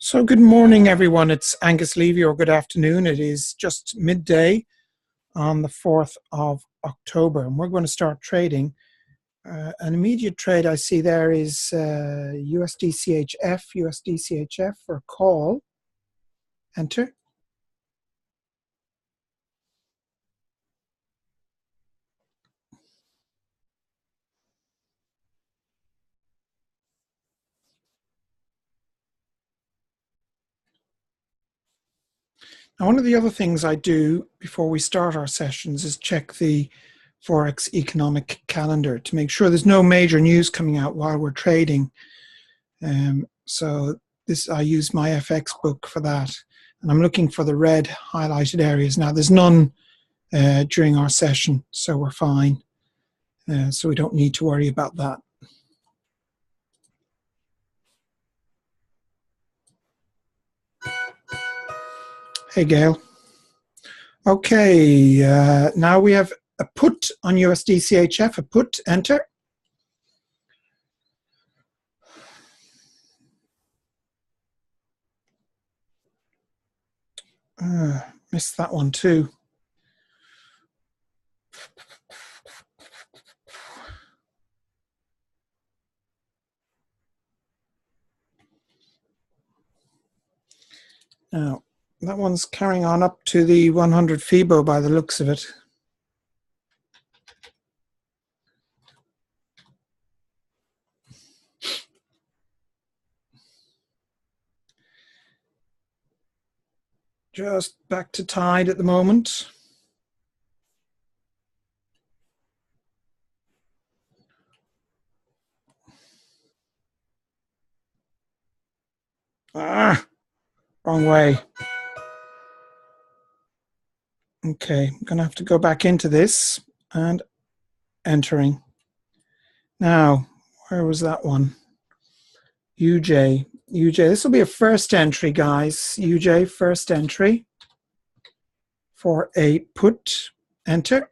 So good morning, everyone. It's Angus Levy, or good afternoon. It is just midday on the 4th of October, and we're going to start trading. An immediate trade I see there is USDCHF for a call. Enter. Now, one of the other things I do before we start our sessions is check the Forex economic calendar to make sure there's no major news coming out while we're trading. So I use my FX book for that, and I'm looking for the red highlighted areas. Now, there's none during our session, so we're fine. So we don't need to worry about that. Hey, Gail. Okay, now we have a put on USDCHF, a put, enter. Missed that one too. Now, that one's carrying on up to the 100 FIBO by the looks of it. Just back to tide at the moment. Wrong way. Okay, I'm going to have to go back into this and entering. Now, where was that one? UJ. This will be a first entry, guys. UJ, first entry for a put, enter.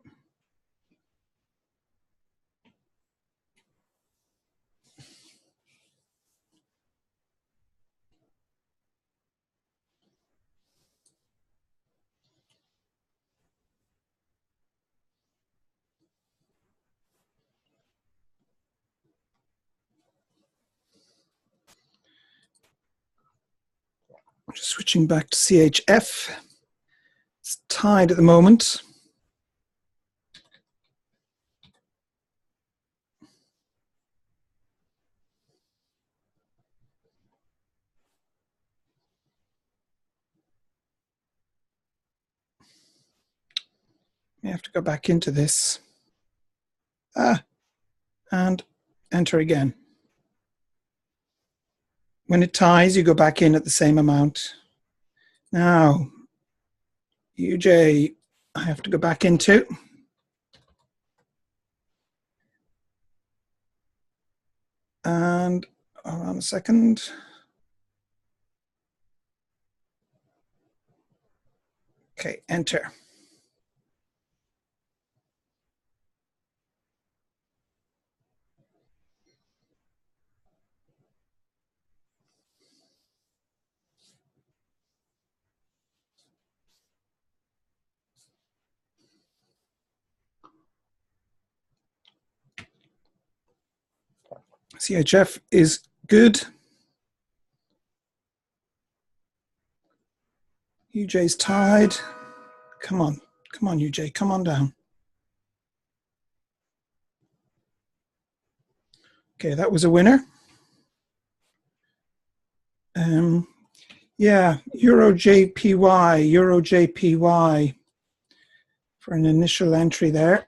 Just switching back to CHF. It's tied at the moment. I have to go back into this. And enter again. When it ties, you go back in at the same amount. Now, UJ, I have to go back into. And hold on a second. Okay, enter. CHF is good. UJ's tied. Come on, UJ, come on down. Okay, that was a winner. Yeah, Euro JPY for an initial entry there.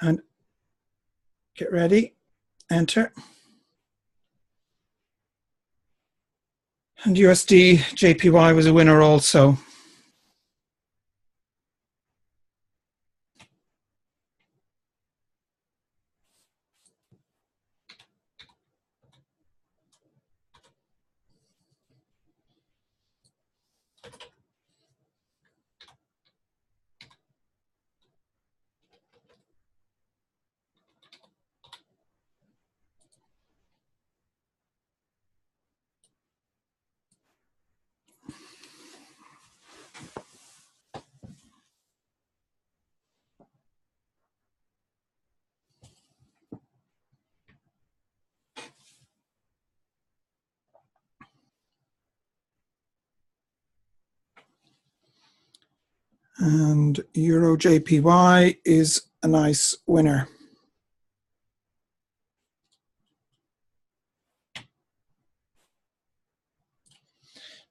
And get ready, enter. And USD JPY was a winner also. And Euro JPY is a nice winner.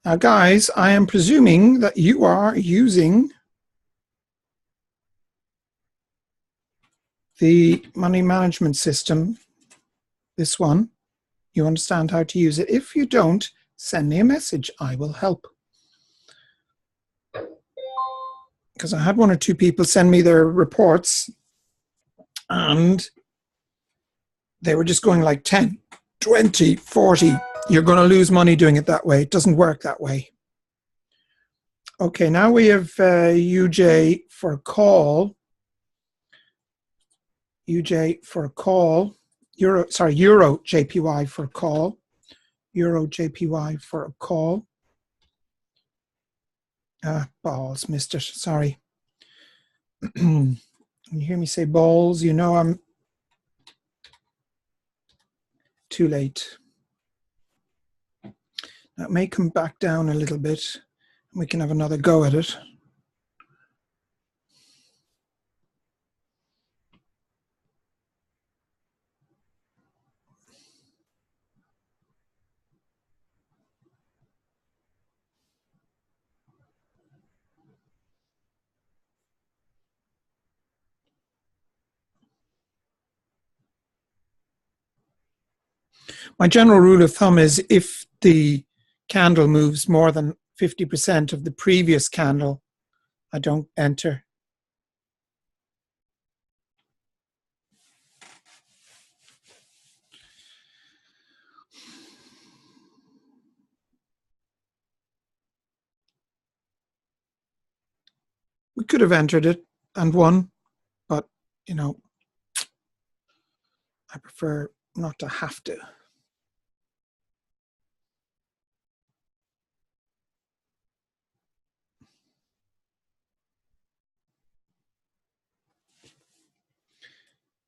Now, guys, I am presuming that you are using the money management system, this one. You understand how to use it. If you don't, send me a message. I will help. Because I had one or two people send me their reports and they were just going like 10, 20, 40. You're going to lose money doing it that way. It doesn't work that way. Okay, now we have UJ for a call. UJ for a call. Euro JPY for a call. Euro JPY for a call. Balls, missed it. Sorry. When you hear me say balls, you know I'm too late. Now it may come back down a little bit. We can have another go at it. My general rule of thumb is if the candle moves more than 50% of the previous candle, I don't enter. We could have entered it and won, but, you know, I prefer not to have to.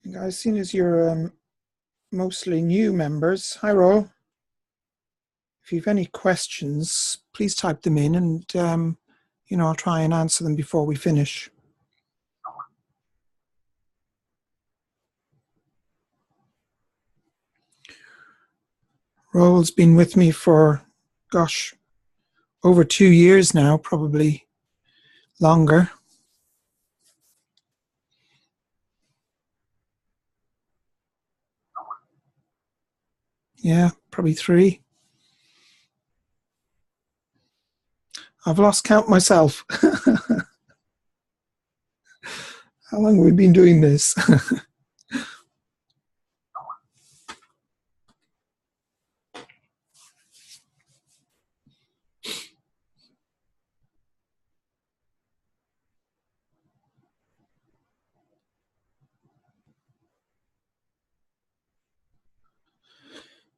And guys, seeing as you're mostly new members, hi Ro. If you have any questions, please type them in and, you know, I'll try and answer them before we finish. Roel's been with me for, gosh, over 2 years now, probably longer. Yeah, probably 3. I've lost count myself. How long have we been doing this?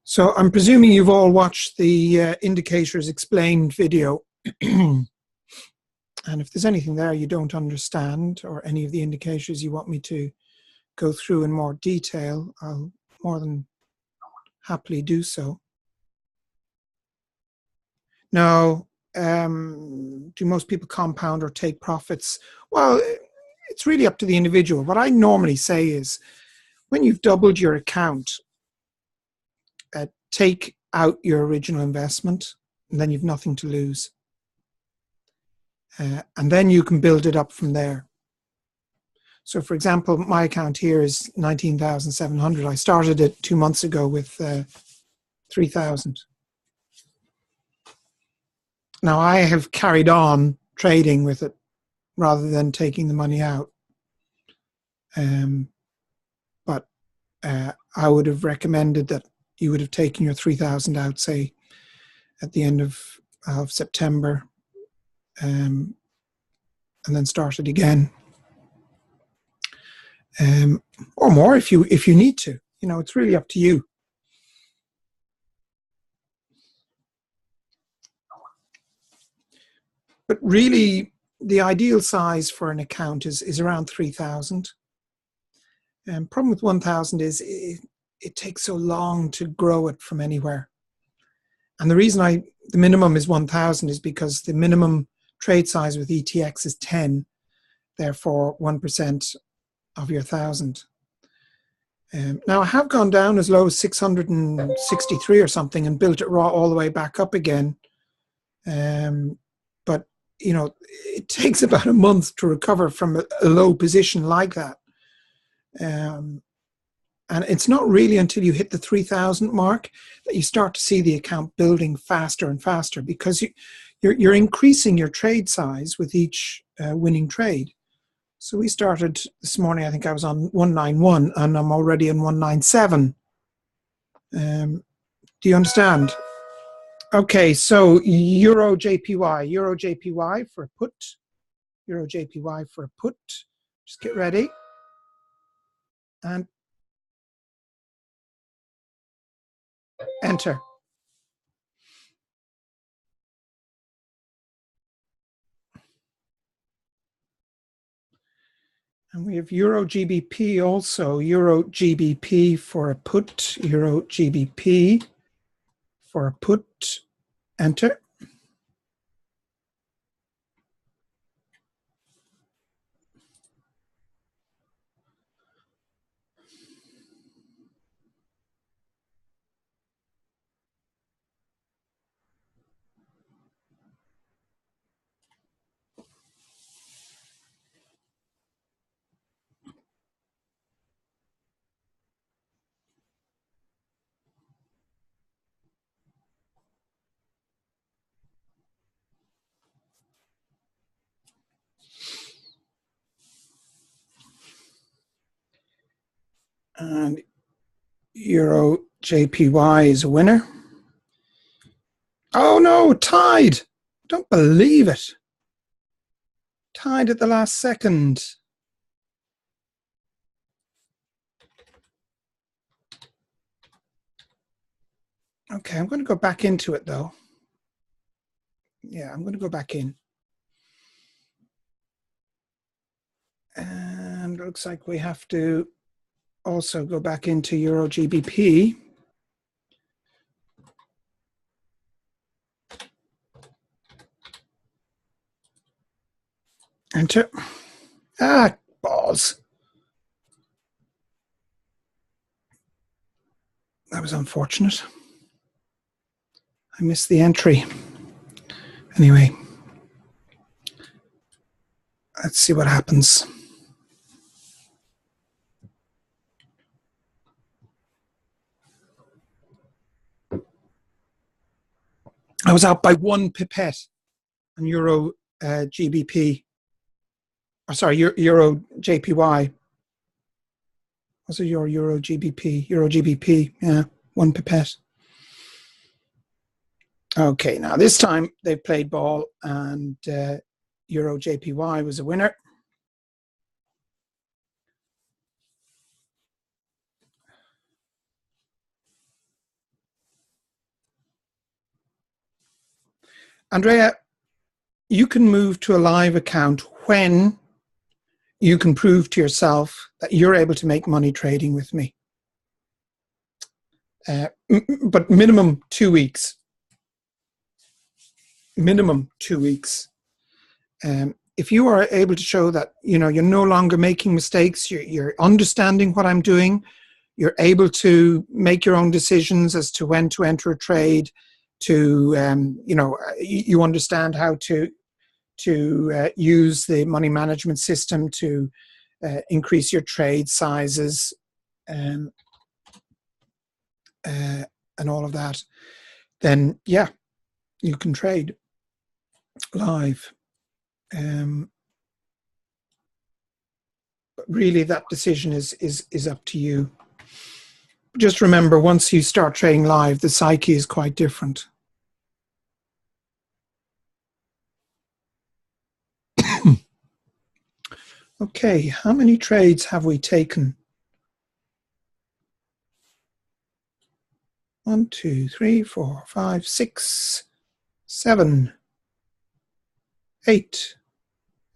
So I'm presuming you've all watched the Indicators Explained video. And if there's anything there you don't understand or any of the indicators you want me to go through in more detail, I'll more than happily do so. Now, do most people compound or take profits? Well, it's really up to the individual. What I normally say is when you've doubled your account, take out your original investment and then you've nothing to lose. And then you can build it up from there. So for example, my account here is 19,700. I started it 2 months ago with 3,000. Now I have carried on trading with it rather than taking the money out. But I would have recommended that you would have taken your 3,000 out, say, at the end of September, and then started again, or more if you need to. You know, it's really up to you. But really, the ideal size for an account is around 3,000. And problem with 1,000 is it takes so long to grow it from anywhere. And the reason the minimum is 1,000 is because the minimum trade size with ETX is 10, therefore 1% of your 1,000. Now I have gone down as low as 663 or something and built it raw all the way back up again. But it takes about a month to recover from a low position like that. And it's not really until you hit the 3,000 mark that you start to see the account building faster and faster, because you're increasing your trade size with each winning trade. So we started this morning, I think I was on 191 and I'm already on 197. Do you understand? Okay, so Euro JPY for a put, Euro JPY for a put. Just get ready. And enter. And we have Euro GBP also, Euro GBP for a put, Euro GBP for a put, enter. And Euro JPY is a winner. Oh no, tied. Don't believe it. Tied at the last second. Okay, I'm going to go back into it though. Yeah, I'm going to go back in. And it looks like we have to also go back into Euro GBP. Enter. Ah, balls. That was unfortunate. I missed the entry. Anyway, let's see what happens. I was out by 1 pipette on Euro GBP. Oh, sorry, Euro JPY. Was it your Euro GBP? Euro GBP, yeah, 1 pipette. Okay, now this time they played ball and Euro JPY was a winner. Andrea, you can move to a live account when you can prove to yourself that you're able to make money trading with me. But minimum 2 weeks. Minimum 2 weeks. If you are able to show that you're no longer making mistakes, you're understanding what I'm doing, you're able to make your own decisions as to when to enter a trade, to you understand how to use the money management system to increase your trade sizes and all of that, then yeah, you can trade live. But really, that decision is up to you. Just remember, once you start trading live, the psyche is quite different. Okay, how many trades have we taken? 1, 2, 3, 4, 5, 6, 7, 8.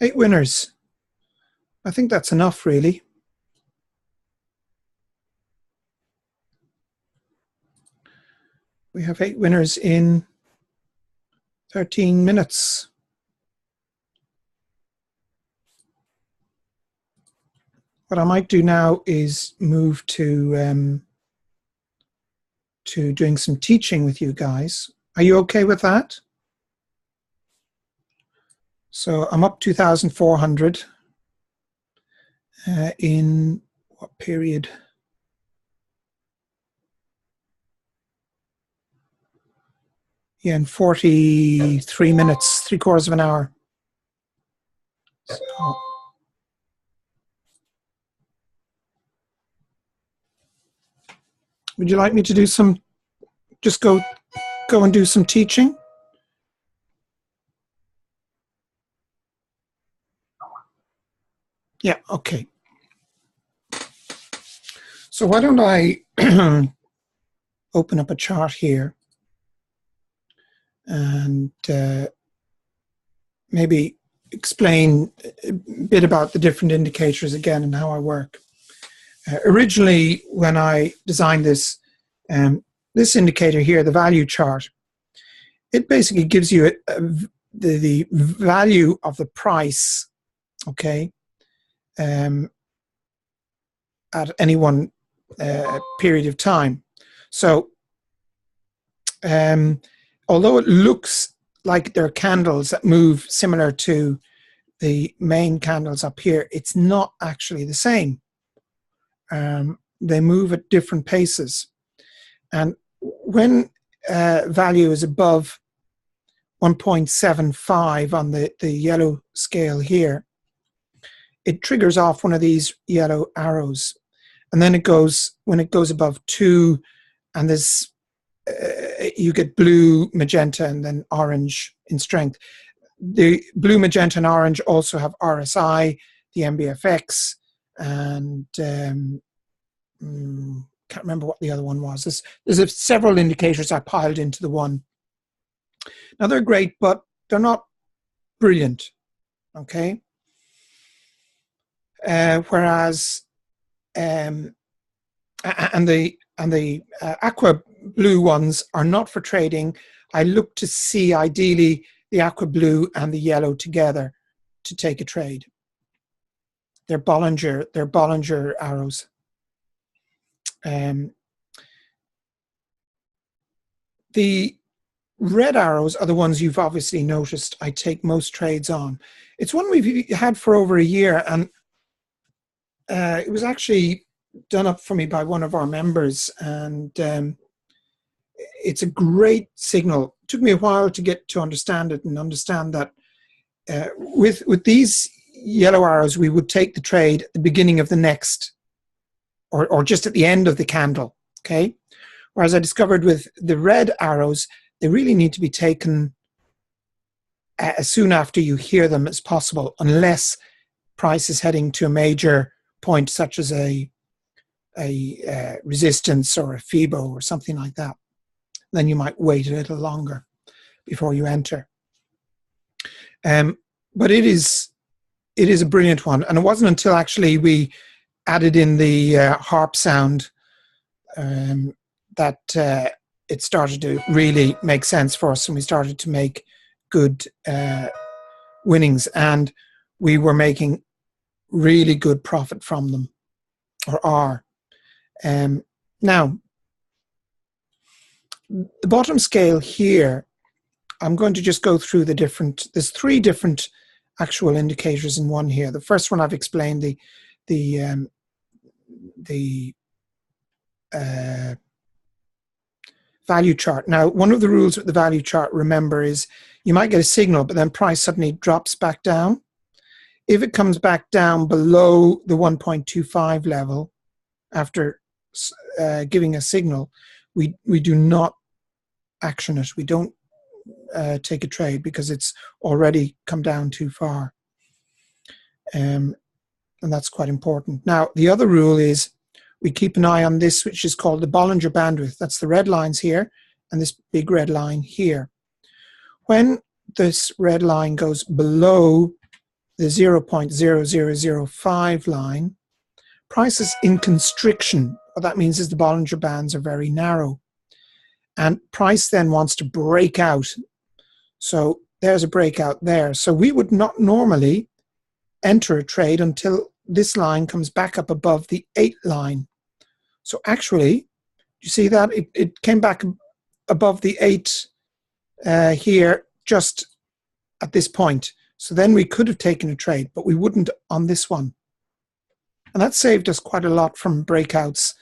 8 winners. I think that's enough, really. We have 8 winners in 13 minutes. what I might do now is move to doing some teaching with you guys. Are you okay with that? So I'm up 2,400 in what period? Yeah, in 43 minutes, 3/4 of an hour. So, would you like me to do some, just go and do some teaching? Yeah, okay. So why don't I open up a chart here and maybe explain a bit about the different indicators again and how I work. Originally, when I designed this, this indicator here, the value chart, it basically gives you the value of the price, okay, at any one period of time. So although it looks like there are candles that move similar to the main candles up here, it's not actually the same. They move at different paces. And when value is above 1.75 on the yellow scale here, it triggers off one of these yellow arrows. And then it goes, when it goes above 2, and there's you get blue, magenta, and then orange in strength. The blue, magenta, and orange also have RSI, the MBFX, and can't remember what the other one was. There's several indicators I piled into the one. Now they're great, but they're not brilliant, okay? Whereas, and the aqua blue ones are not for trading. I look to see ideally the aqua blue and the yellow together to take a trade. They're Bollinger arrows. The red arrows are the ones you've obviously noticed I take most trades on. It's one we've had for over a year, and it was actually done up for me by one of our members, and it's a great signal. It took me a while to get to understand it and understand that with these yellow arrows, we would take the trade at the beginning of the next, or just at the end of the candle, okay? Whereas I discovered with the red arrows, they really need to be taken as soon after you hear them as possible, unless price is heading to a major point, such as a resistance or a FIBO or something like that. Then you might wait a little longer before you enter. But it is a brilliant one, and it wasn't until actually we added in the harp sound that it started to really make sense for us, and we started to make good winnings, and we were making really good profit from them, or are. Now, the bottom scale here, I'm going to just go through the different, there's 3 different actual indicators in one here. The first one I've explained, the value chart. Now, one of the rules with the value chart, remember, is you might get a signal, but then price suddenly drops back down. If it comes back down below the 1.25 level after giving a signal, we do not action it. We don't take a trade because it's already come down too far. And that's quite important. Now, the other rule is we keep an eye on this, which is called the Bollinger Bandwidth. That's the red lines here and this big red line here. When this red line goes below the 0.0005 line, price is in constriction. What that means is the Bollinger Bands are very narrow. And price then wants to break out. So there's a breakout there. So we would not normally enter a trade until this line comes back up above the 8 line. So actually, you see that? It came back above the 8 here just at this point. So then we could have taken a trade, but we wouldn't on this one. And that saved us quite a lot from breakouts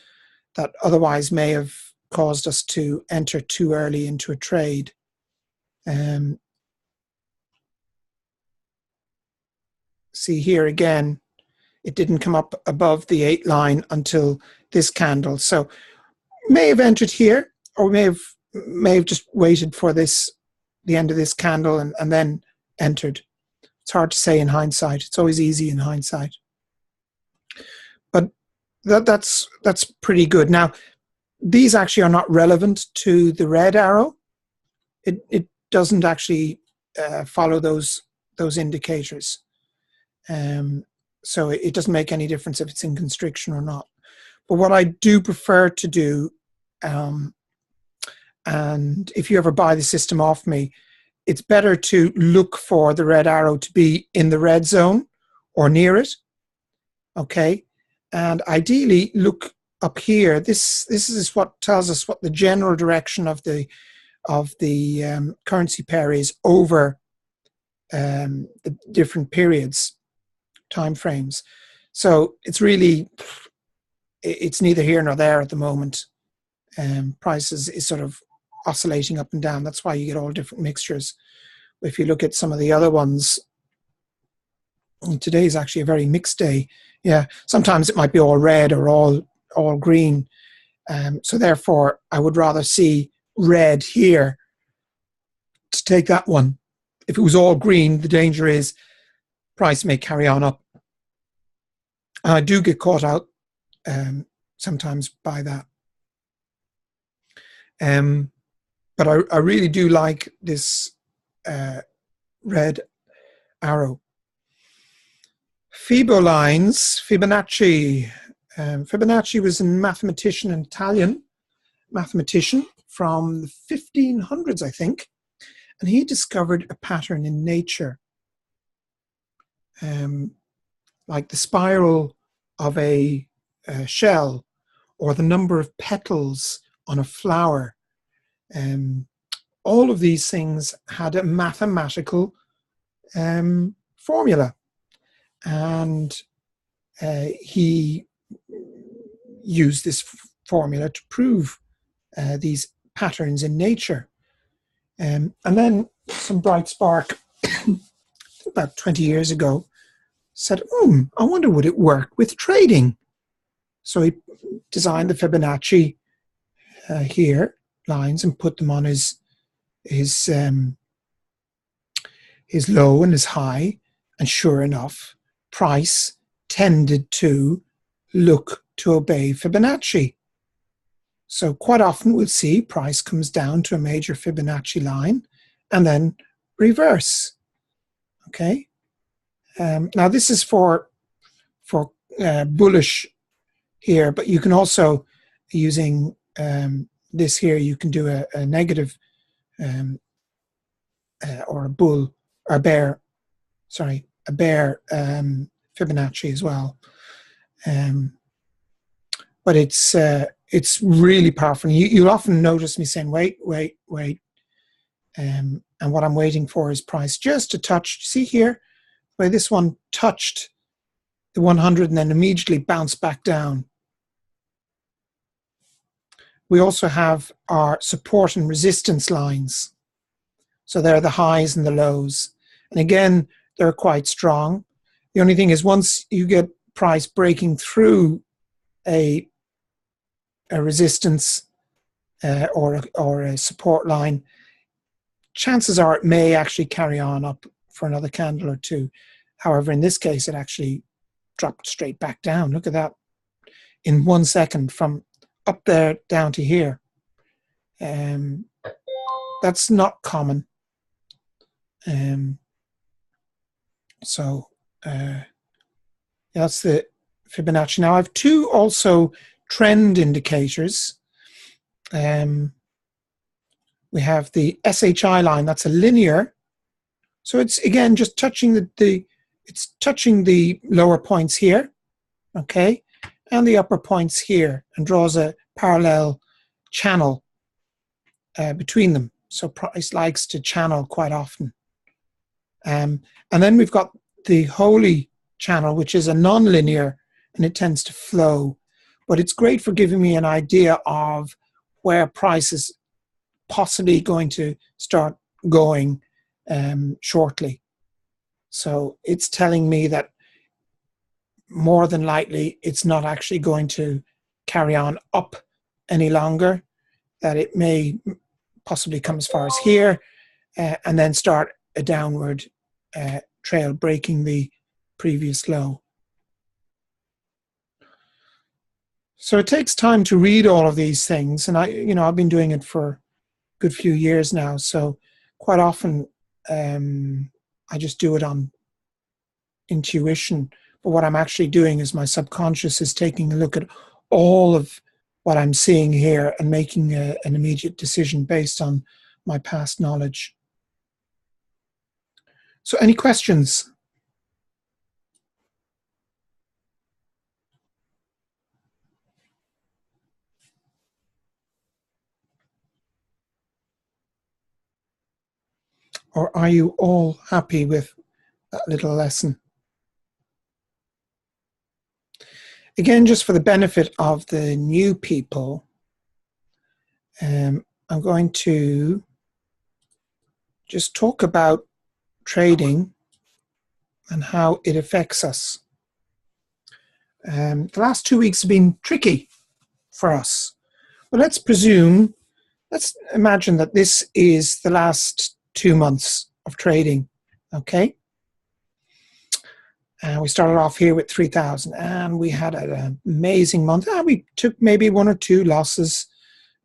that otherwise may have caused us to enter too early into a trade. See here again, it didn't come up above the 8 line until this candle. So may have entered here, or may have just waited for the end of this candle and then entered. It's hard to say in hindsight. It's always easy in hindsight. But that's pretty good. Now, these actually are not relevant to the red arrow. It doesn't actually follow those indicators. So it doesn't make any difference if it's in constriction or not. But what I do prefer to do, and if you ever buy the system off me, it's better to look for the red arrow to be in the red zone or near it, okay? And ideally look up here. This is what tells us what the general direction of the currency pair is over the different periods, time frames. So it's really, it's neither here nor there at the moment. Prices is sort of oscillating up and down. That's why you get all different mixtures. If you look at some of the other ones, today is actually a very mixed day. Yeah, sometimes it might be all red or all green. So therefore, I would rather see red here to take that one. If it was all green, the danger is price may carry on up. And I do get caught out sometimes by that. But I really do like this red arrow. Fibo lines, Fibonacci. Fibonacci was a mathematician, an Italian mathematician from the 1500s, I think. And he discovered a pattern in nature. Like the spiral of a shell or the number of petals on a flower. All of these things had a mathematical formula. And he used this formula to prove these patterns in nature. And then some bright spark, about 20 years ago, said, I wonder would it work with trading? So he designed the Fibonacci here lines and put them on his low and his high, and sure enough, price tended to look to obey Fibonacci. So quite often we'll see price comes down to a major Fibonacci line and then reverse. Okay. Now this is for bullish here, but you can also, using this here, you can do a negative or a bull or a bear, sorry, a bear Fibonacci as well. But it's really powerful. You'll often notice me saying, wait. And what I'm waiting for is price just to touch. See here, where this one touched the 100 and then immediately bounced back down. We also have our support and resistance lines. So they're the highs and the lows. And again, they're quite strong. The only thing is once you get price breaking through a resistance or a support line, chances are it may actually carry on up for another candle or two. However, in this case, it actually dropped straight back down. Look at that. In 1 second from up there down to here. That's not common. That's the Fibonacci. Now I have two also trend indicators. We have the SHI line, that's a linear. So it's again just touching it's touching the lower points here, okay, and the upper points here, and draws a parallel channel between them. So price likes to channel quite often. And then we've got the holy channel, which is a non-linear, and it tends to flow. But it's great for giving me an idea of where price is possibly going to start going shortly. So it's telling me that more than likely it's not actually going to carry on up any longer, that it may possibly come as far as here and then start a downward trail, breaking the previous low. So it takes time to read all of these things, and I've been doing it for a good few years now. So quite often I just do it on intuition. But what I'm actually doing is my subconscious is taking a look at all of what I'm seeing here and making an immediate decision based on my past knowledge. So any questions? Or are you all happy with that little lesson? Again, just for the benefit of the new people, I'm going to just talk about trading and how it affects us. The last 2 weeks have been tricky for us. But let's imagine that this is the last 2 months of trading, okay? And we started off here with 3,000, and we had an amazing month. We took maybe 1 or 2 losses,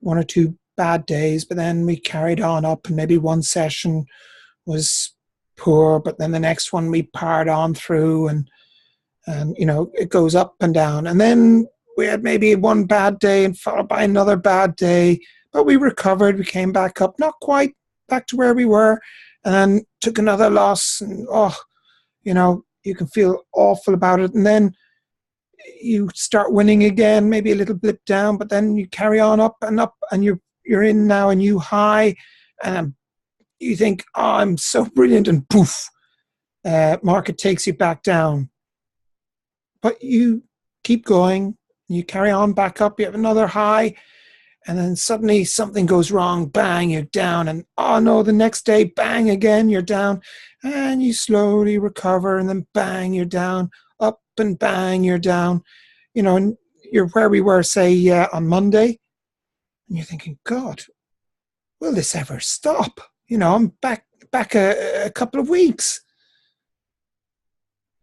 1 or 2 bad days, but then we carried on up, and maybe one session was poor, but then the next one we powered on through, and it goes up and down. And then we had maybe one bad day and followed by another bad day, but we recovered. We came back up, not quite back to where we were, and then took another loss. And you can feel awful about it. And then you start winning again, maybe a little blip down, but then you carry on up, and you're in now a new high, and you think, oh, I'm so brilliant, and poof, market takes you back down. But you keep going, you carry on back up, you have another high, and then suddenly something goes wrong, bang, you're down, and oh no, the next day, bang, again, you're down, and you slowly recover, and then bang, you're down, up and bang, you're down, and you're where we were, say, on Monday, and you're thinking, God, will this ever stop? I'm back a couple of weeks.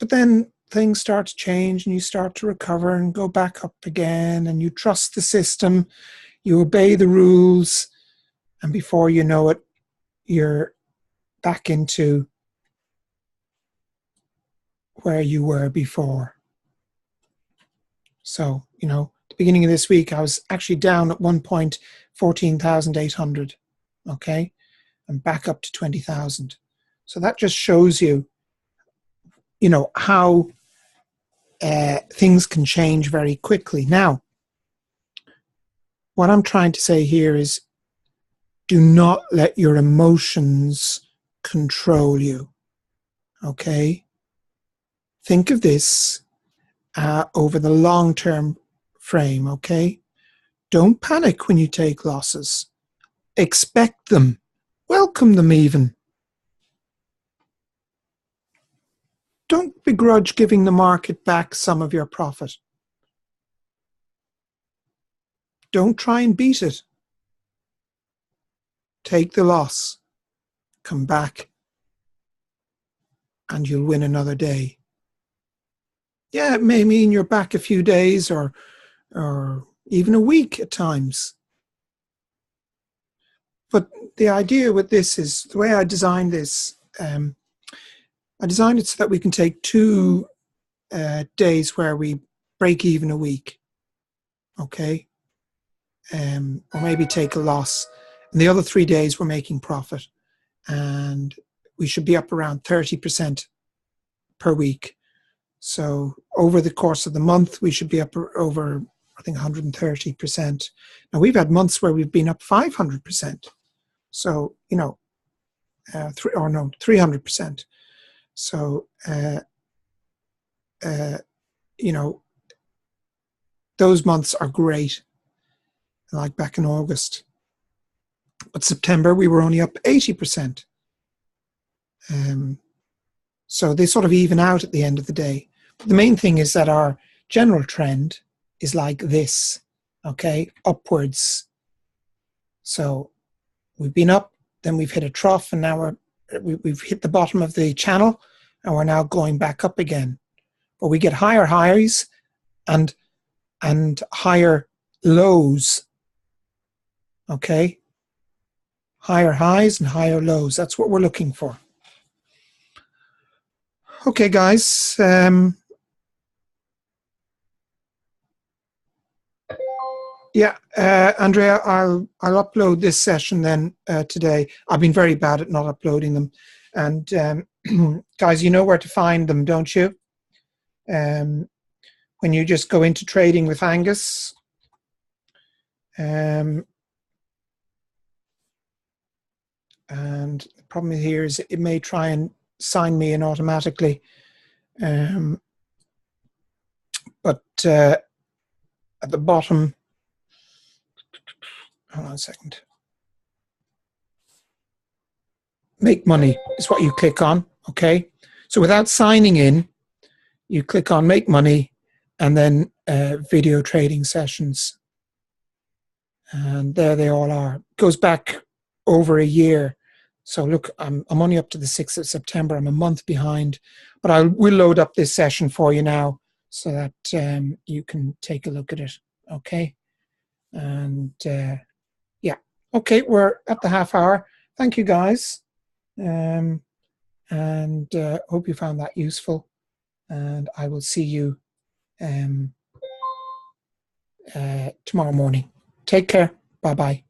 But then things start to change, and you start to recover and go back up again, and you trust the system, you obey the rules, and before you know it, you're back into where you were before. So, the beginning of this week, I was actually down at 1 point 14,800, okay, and back up to 20,000. So that just shows you, how things can change very quickly. Now, what I'm trying to say here is, do not let your emotions control you, okay? Think of this over the long-term frame, okay? Don't panic when you take losses. Expect them. Welcome them even. Don't begrudge giving the market back some of your profit. Don't try and beat it. Take the loss. Come back. And you'll win another day. Yeah, it may mean you're back a few days or even a week at times. But the idea with this is, the way I designed this, I designed it so that we can take 2 days where we break even a week, okay? Or maybe take a loss. And the other 3 days we're making profit. And we should be up around 30% per week. So over the course of the month, we should be up over, I think, 130%. Now, we've had months where we've been up 500%. So, 300%. So, those months are great, like back in August. But September, we were only up 80%. So they sort of even out at the end of the day. But the main thing is that our general trend is like this, okay, upwards. So we've been up, then we've hit a trough, and now we've hit the bottom of the channel, and we're now going back up again. But we get higher highs and higher lows, okay? Higher highs and higher lows. That's what we're looking for. Okay, guys. Andrea, I'll upload this session then today. I've been very bad at not uploading them. And guys, you know where to find them, don't you? When you just go into Trading with Angus. And the problem here is it may try and sign me in automatically. But at the bottom, hold on a second. Make money is what you click on, okay? So without signing in, you click on make money and then video trading sessions. And there they all are. It goes back over a year. So look, I'm only up to the 6th of September. I'm a month behind, but we'll load up this session for you now so that you can take a look at it, okay? And yeah, okay, we're at the half hour. Thank you, guys. And hope you found that useful. And I will see you tomorrow morning. Take care. Bye-bye.